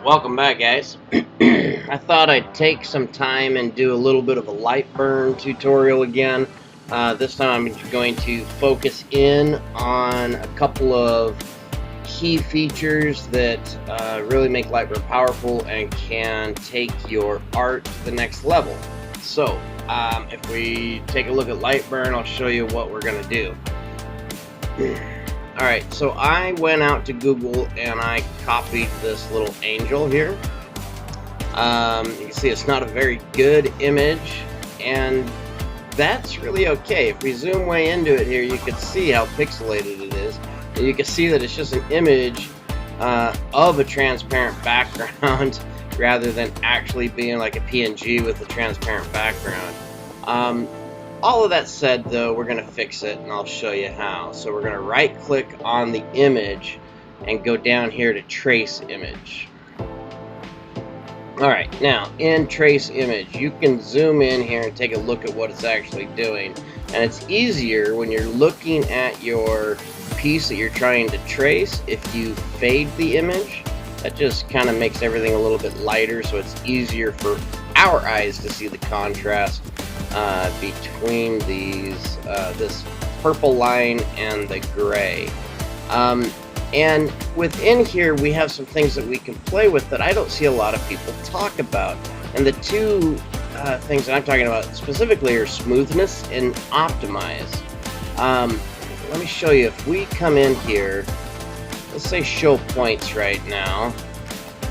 Welcome back, guys. I thought I'd take some time and do a little bit of a light burn tutorial again. This time I'm going to focus in on a couple of key features that really make Lightburn powerful and can take your art to the next level. So, if we take a look at Lightburn, I'll show you what we're going to do. Alright, so I went out to Google and I copied this little angel here. You can see it's not a very good image, and that's really okay. If we zoom way into it here, you can see how pixelated it is. And you can see that it's just an image of a transparent background rather than actually being like a PNG with a transparent background. All of that said, though, we're going to fix it, and I'll show you how. So we're going to right-click on the image and go down here to Trace Image. Alright, now, in Trace Image, you can zoom in here and take a look at what it's actually doing. And it's easier when you're looking at your piece that you're trying to trace if you fade the image. That just kind of makes everything a little bit lighter, so it's easier for our eyes to see the contrast between these this purple line and the gray. And within here we have some things that we can play with that I don't see a lot of people talk about. And the two things that I'm talking about specifically are smoothness and optimize. Let me show you. If we come in here, let's say show points right now,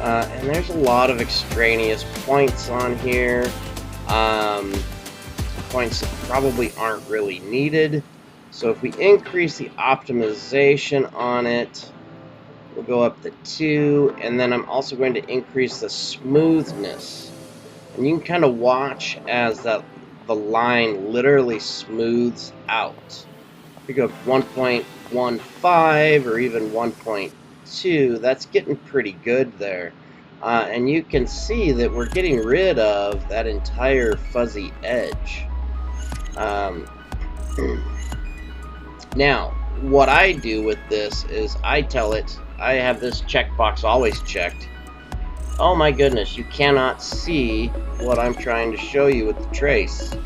and there's a lot of extraneous points on here. Points that probably aren't really needed. So if we increase the optimization on it, we'll go up to 2, and then I'm also going to increase the smoothness. And you can kind of watch as the line literally smooths out. If we go 1.15 or even 1.2, that's getting pretty good there. And you can see that we're getting rid of that entire fuzzy edge. Now, what I do with this is I tell it, I have this checkbox always checked. Oh my goodness, you cannot see what I'm trying to show you with the trace.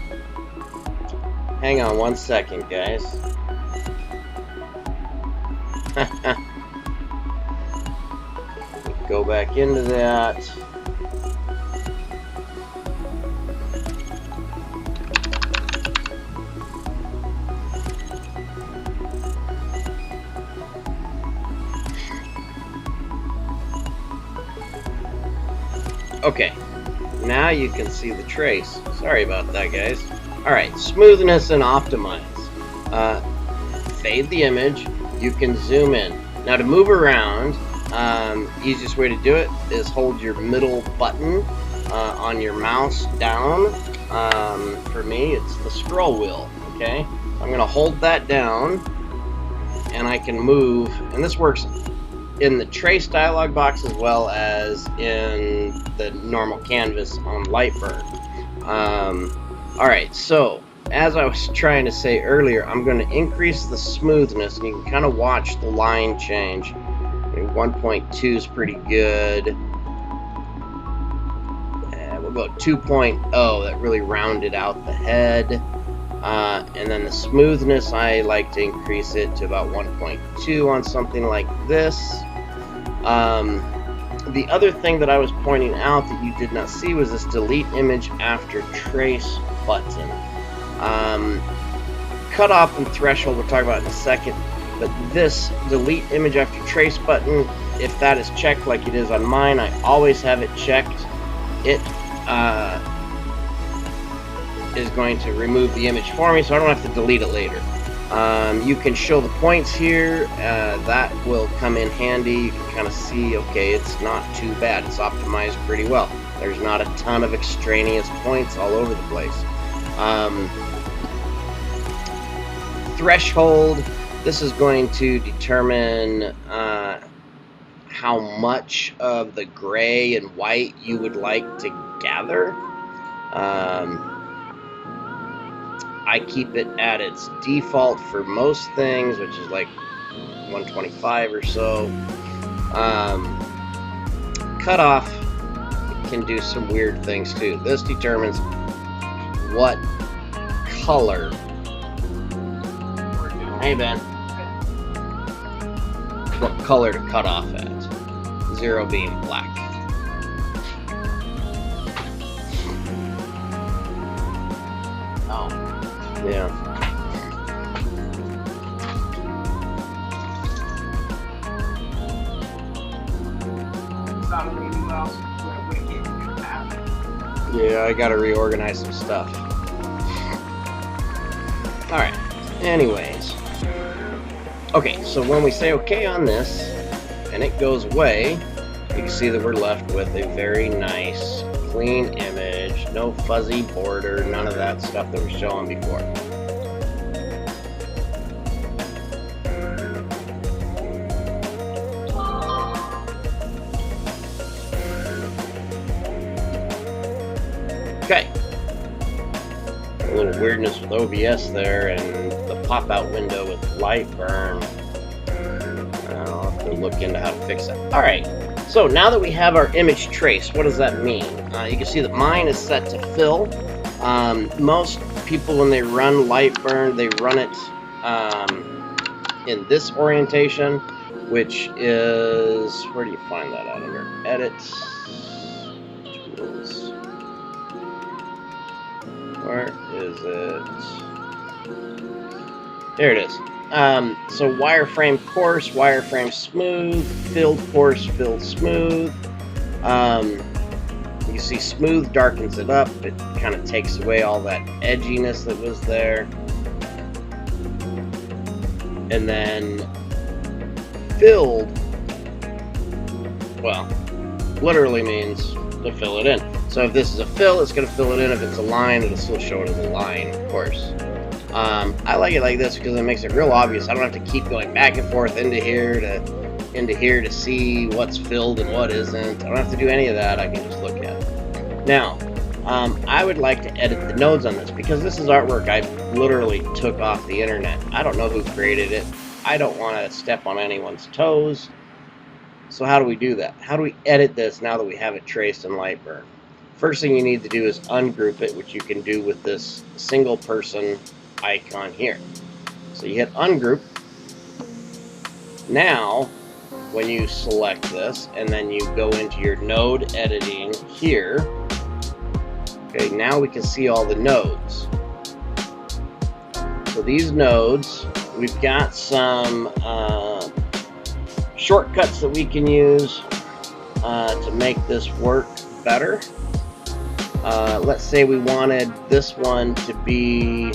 Hang on one second, guys. Go back into that. Okay, now you can see the trace. Sorry about that, guys. Alright, smoothness and optimize. Fade the image. You can zoom in. Now to move around, easiest way to do it is hold your middle button on your mouse down. For me, it's the scroll wheel. Okay, I'm going to hold that down, and I can move. And this works in the trace dialog box as well as in the normal canvas on Lightburn. Alright, so as I was trying to say earlier, I'm going to increase the smoothness, and you can kind of watch the line change. 1.2 is pretty good. We'll go 2.0, that really rounded out the head. And then the smoothness, I like to increase it to about 1.2 on something like this. The other thing that I was pointing out that you did not see was this delete image after trace button. Cutoff and threshold we'll talk about in a second, but this delete image after trace button, if that is checked like it is on mine, I always have it checked. It is going to remove the image for me, so I don't have to delete it later. You can show the points here. That will come in handy. You can kind of see, okay, it's not too bad. It's optimized pretty well. There's not a ton of extraneous points all over the place. Threshold. This is going to determine how much of the gray and white you would like to gather. I keep it at its default for most things, which is like 125 or so. cutoff can do some weird things too. This determines what color. Hey Ben. What color to cut off at. 0 being black. Oh. Yeah. Yeah, I gotta reorganize some stuff. Alright, anyways. Okay, so when we say okay on this, and it goes away, you can see that we're left with a very nice, clean image, no fuzzy border, none of that stuff that was showing before. Okay. A little weirdness with OBS there and the pop-out window with lightburn. I'll have to look into how to fix that. Alright, so now that we have our image trace, what does that mean? You can see that mine is set to fill. Most people, when they run lightburn, they run it in this orientation, which is, where do you find that out under? Edit, tools. Where is it? There it is. So wireframe coarse, wireframe smooth, filled coarse, filled smooth. You see smooth darkens it up. It kind of takes away all that edginess that was there. And then filled, well, literally means to fill it in. So if this is a fill, it's going to fill it in. If it's a line, it'll still show it as a line, of course. I like it like this because it makes it real obvious. I don't have to keep going back and forth into here to see what's filled and what isn't. I don't have to do any of that. I can just look at it. Now, I would like to edit the nodes on this because this is artwork I literally took off the internet. I don't know who created it. I don't want to step on anyone's toes. So how do we do that? How do we edit this now that we have it traced in lightburn? First thing you need to do is ungroup it, which you can do with this single person icon here. So you hit ungroup. Now, when you select this and then you go into your node editing here, okay, now we can see all the nodes. So these nodes, we've got some shortcuts that we can use to make this work better. Let's say we wanted this one to be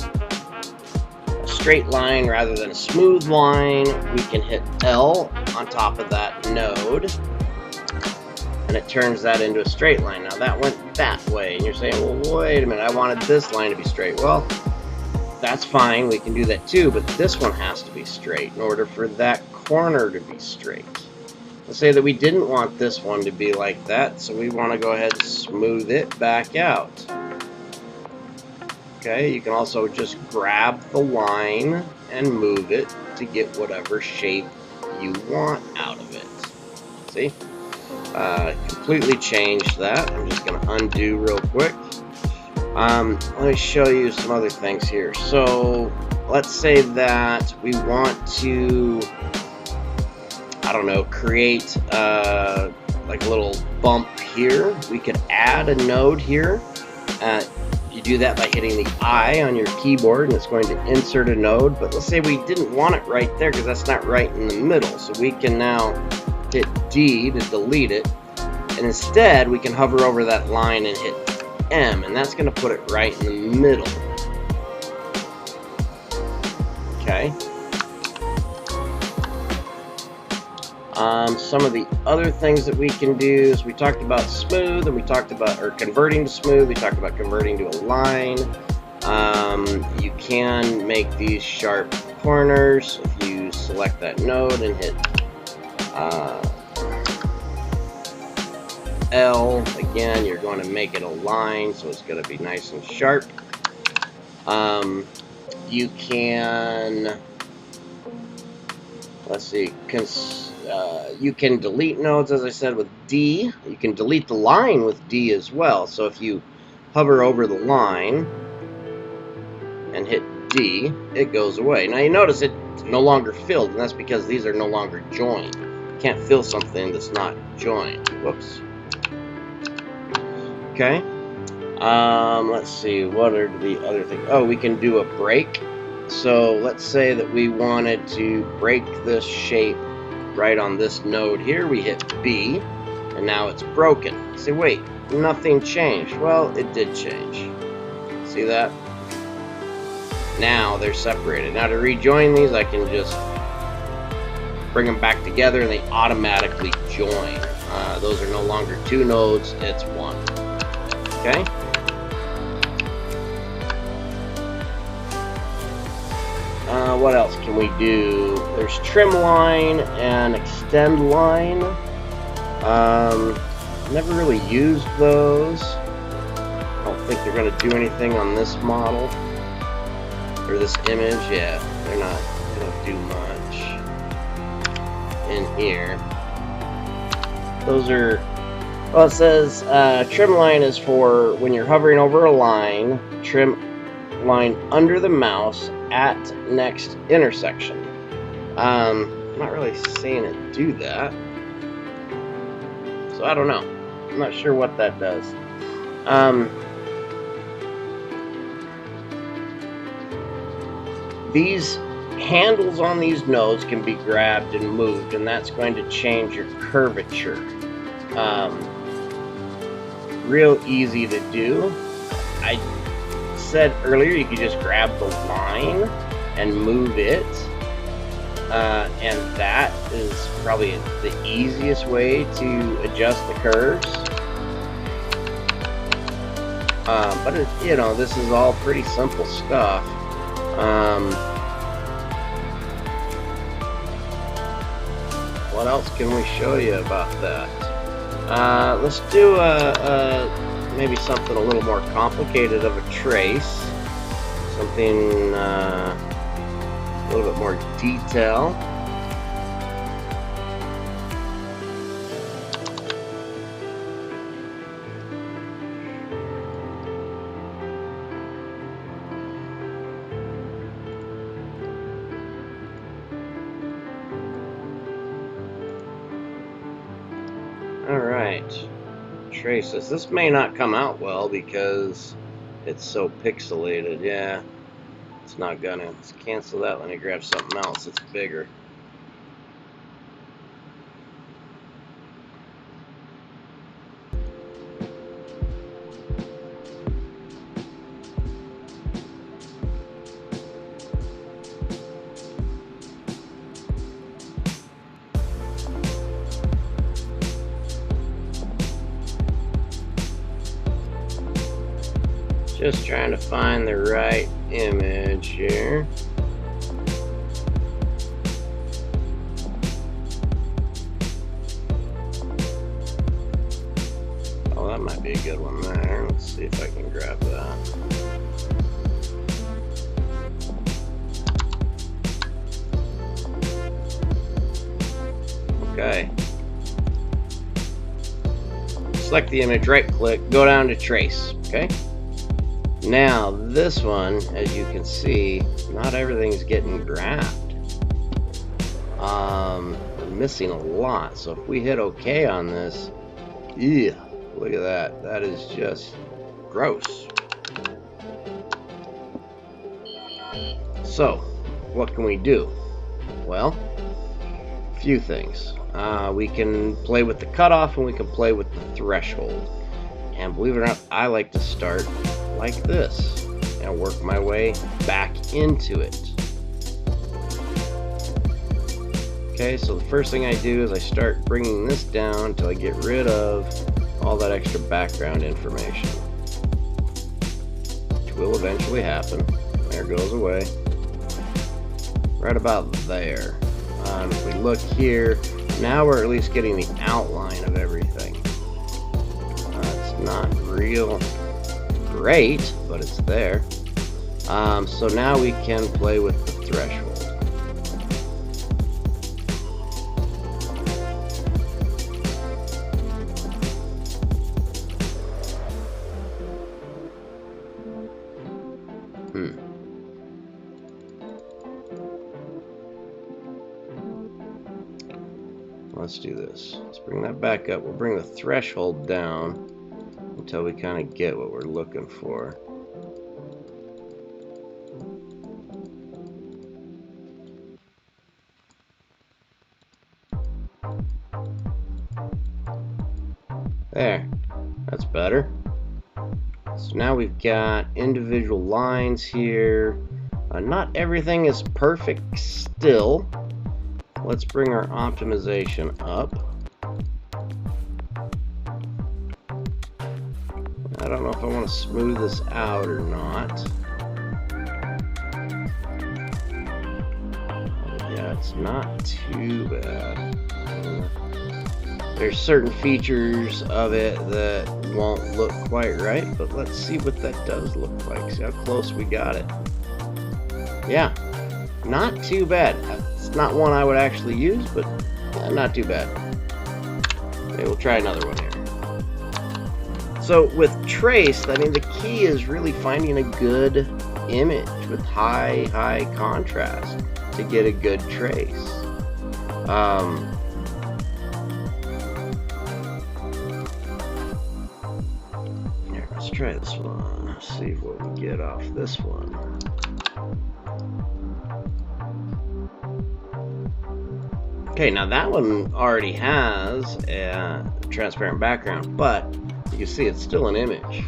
a straight line rather than a smooth line. We can hit L on top of that node, and it turns that into a straight line. Now that went that way, and you're saying, well, wait a minute, I wanted this line to be straight. Well, that's fine, we can do that too, but this one has to be straight in order for that corner to be straight. Let's say that we didn't want this one to be like that, so we want to go ahead and smooth it back out. Okay, you can also just grab the line and move it to get whatever shape you want out of it. See? Completely changed that. I'm just going to undo real quick. Let me show you some other things here. So let's say that we want to, I don't know, create like a little bump here. We could add a node here. You do that by hitting the I on your keyboard, and it's going to insert a node. But let's say we didn't want it right there because that's not right in the middle. So we can now hit D to delete it. And instead, we can hover over that line and hit M, and that's going to put it right in the middle. Okay. Some of the other things that we can do is we talked about smooth, and we talked about converting to smooth. We talked about converting to a line. You can make these sharp corners if you select that node and hit L. Again, you're going to make it a line, so it's going to be nice and sharp. You can, let's see, You can delete nodes, as I said, with D. You can delete the line with D as well. So if you hover over the line and hit D, it goes away. Now you notice it's no longer filled, and that's because these are no longer joined. You can't fill something that's not joined. Whoops. Okay. Let's see, what are the other things? Oh, we can do a break. So let's say that we wanted to break this shape right on this node here. We hit B, and now it's broken. Say, wait, nothing changed. Well, it did change. See that? Now they're separated. Now to rejoin these, I can just bring them back together, and they automatically join. Those are no longer two nodes, it's one. Okay? What else can we do? There's trim line and extend line. Never really used those. I don't think they're going to do anything on this model or this image. Yeah, they're not going to do much in here. Those are, well, it says trim line is for when you're hovering over a line, trim line under the mouse at next intersection. I'm not really seeing it do that, so I don't know. I'm not sure what that does. These handles on these nodes can be grabbed and moved, and that's going to change your curvature. Real easy to do. I said earlier you could just grab the line and move it, and that is probably the easiest way to adjust the curves. But it, you know, this is all pretty simple stuff. What else can we show you about that? Let's do maybe something a little more complicated of a trace, something a little bit more detail. All right. Traces. This may not come out well because it's so pixelated. Yeah, it's not gonna. Let's cancel that. Let me grab something else that's bigger. Just trying to find the right image here. Oh, that might be a good one there. Let's see if I can grab that. Okay. Select the image, right click, go down to trace. Okay. Now this one, as you can see, not everything's getting grabbed. I'm missing a lot. So if we hit OK on this, yeah, look at that. That is just gross. So what can we do? Well, a few things. We can play with the cutoff and we can play with the threshold. And believe it or not, I like to start like this and work my way back into it. Okay, so the first thing I do is I start bringing this down until I get rid of all that extra background information, which will eventually happen. There, goes away. Right about there. If we look here, now we're at least getting the outline of everything. It's not real great, but it's there. So now we can play with the threshold. let's do this. Let's bring that back up. We'll bring the threshold down until we kind of get what we're looking for. There, that's better. So now we've got individual lines here. Not everything is perfect still. Let's bring our optimization up. I don't know if I want to smooth this out or not. Yeah, it's not too bad. There's certain features of it that won't look quite right, but let's see what that does look like. See how close we got it. Yeah, not too bad. It's not one I would actually use, but not too bad. Okay, we'll try another one here. So with trace, I mean, the key is really finding a good image with high contrast to get a good trace. Here, let's try this one. Let's see what we get off this one. Okay, now that one already has a transparent background, but you can see it's still an image.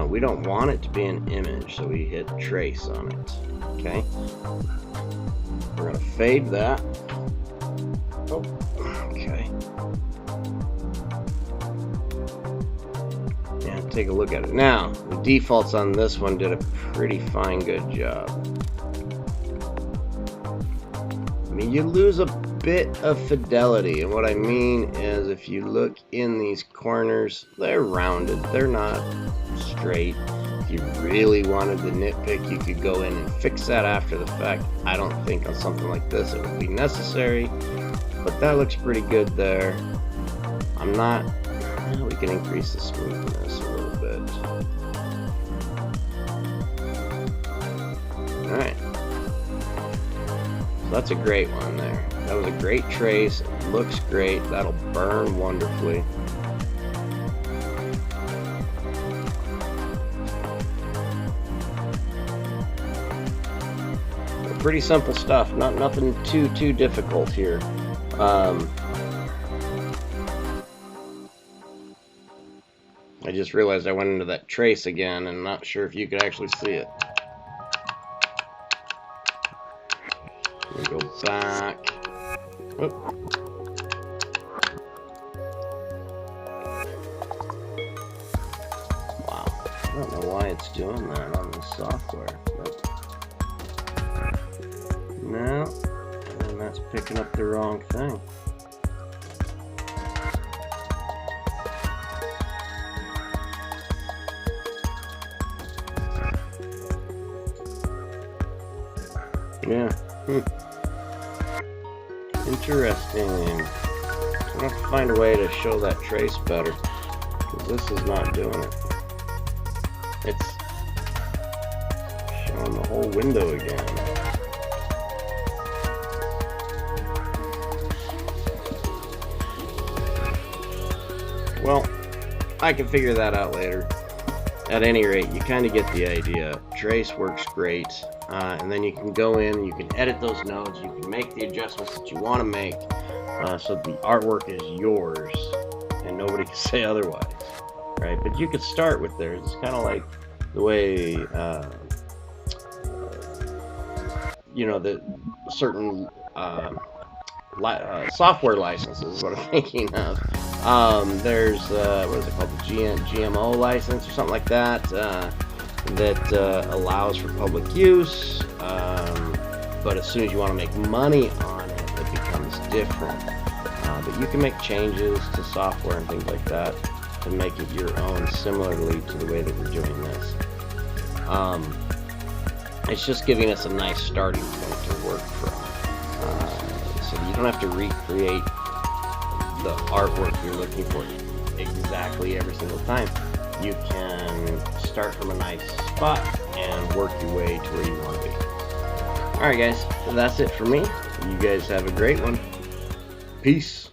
We don't want it to be an image, so we hit trace on it. Okay, we're gonna fade that. Oh, okay. And take a look at it. Now, the defaults on this one did a pretty fine, good job. I mean, you lose a bit of fidelity, and what I mean is if you look in these corners, they're rounded, they're not straight. If you really wanted to nitpick, you could go in and fix that after the fact. I don't think on something like this it would be necessary, but that looks pretty good there. I'm not, well, we can increase the smoothness a little bit. Alright, so that's a great one there. That was a great trace. It looks great. That'll burn wonderfully. But pretty simple stuff. Nothing too difficult here. I just realized I went into that trace again, and not sure if you could actually see it. Let me go back. Oop. Wow, I don't know why it's doing that on the software, but no, and that's picking up the wrong thing. Yeah. Interesting. I'm gonna have to find a way to show that trace better, because this is not doing it. It's showing the whole window again. Well, I can figure that out later. At any rate, you kind of get the idea. Trace works great, and then you can go in, you can edit those nodes, you can make the adjustments that you want to make, so the artwork is yours, and nobody can say otherwise, right? But you could start with theirs. It's kind of like the way, you know, the certain software licenses is what I'm thinking of. There's what is it called, the GMO license or something like that, that allows for public use, but as soon as you want to make money on it, it becomes different. But you can make changes to software and things like that to make it your own, similarly to the way that we're doing this. It's just giving us a nice starting point to work from, so you don't have to recreate the artwork you're looking for exactly every single time. You can start from a nice spot and work your way to where you want to be. Alright guys, so that's it for me. You guys have a great one. Peace.